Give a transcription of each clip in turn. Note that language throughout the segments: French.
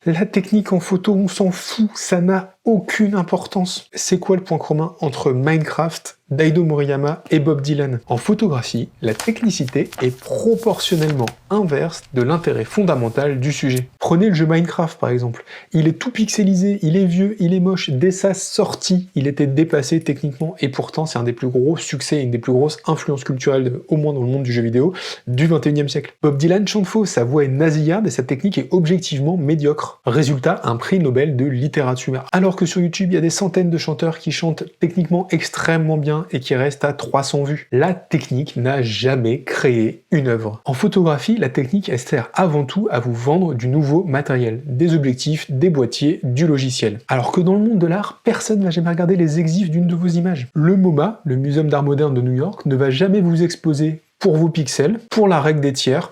La technique en photo, on s'en fout, ça n'a aucune importance. C'est quoi le point commun entre Minecraft, Daido Moriyama et Bob Dylan? En photographie, la technicité est proportionnellement inverse de l'intérêt fondamental du sujet. Prenez le jeu Minecraft par exemple. Il est tout pixelisé, il est vieux, il est moche. Dès sa sortie, il était dépassé techniquement et pourtant c'est un des plus gros succès, une des plus grosses influences culturelles, au moins dans le monde du jeu vidéo, du 21e siècle. Bob Dylan chante faux, sa voix est nasillarde et sa technique est objectivement médiocre. Résultat, un prix Nobel de littérature. Alors que sur YouTube, il y a des centaines de chanteurs qui chantent techniquement extrêmement bien et qui restent à 300 vues. La technique n'a jamais créé une œuvre. En photographie, la technique elle sert avant tout à vous vendre du nouveau matériel, des objectifs, des boîtiers, du logiciel. Alors que dans le monde de l'art, personne n'a jamais regardé les exifs d'une de vos images. Le MoMA, le Muséum d'art moderne de New York, ne va jamais vous exposer pour vos pixels, pour la règle des tiers,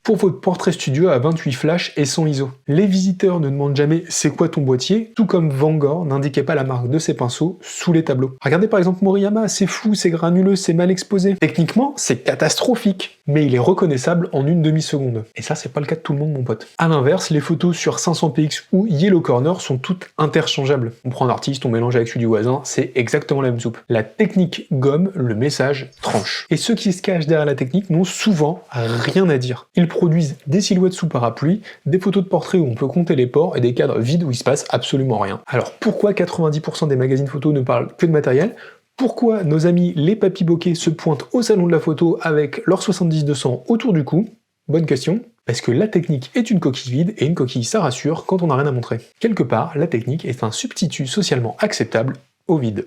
pour votre portrait studio à 28 flash et 100 ISO. Les visiteurs ne demandent jamais « c'est quoi ton boîtier ?», tout comme Van Gogh n'indiquait pas la marque de ses pinceaux sous les tableaux. Regardez par exemple Moriyama, c'est flou, c'est granuleux, c'est mal exposé. Techniquement, c'est catastrophique, mais il est reconnaissable en une demi-seconde. Et ça, c'est pas le cas de tout le monde, mon pote. A l'inverse, les photos sur 500px ou Yellow Corner sont toutes interchangeables. On prend un artiste, on mélange avec celui du voisin, c'est exactement la même soupe. La technique gomme, le message tranche. Et ceux qui se cachent derrière la technique n'ont souvent rien à dire. Ils produisent des silhouettes sous parapluie, des photos de portraits où on peut compter les pores et des cadres vides où il se passe absolument rien. Alors pourquoi 90% des magazines photos ne parlent que de matériel ? Pourquoi nos amis les papy bokeh se pointent au salon de la photo avec leur 70-200 autour du cou? Bonne question. Parce que la technique est une coquille vide et une coquille ça rassure quand on n'a rien à montrer. Quelque part, la technique est un substitut socialement acceptable au vide.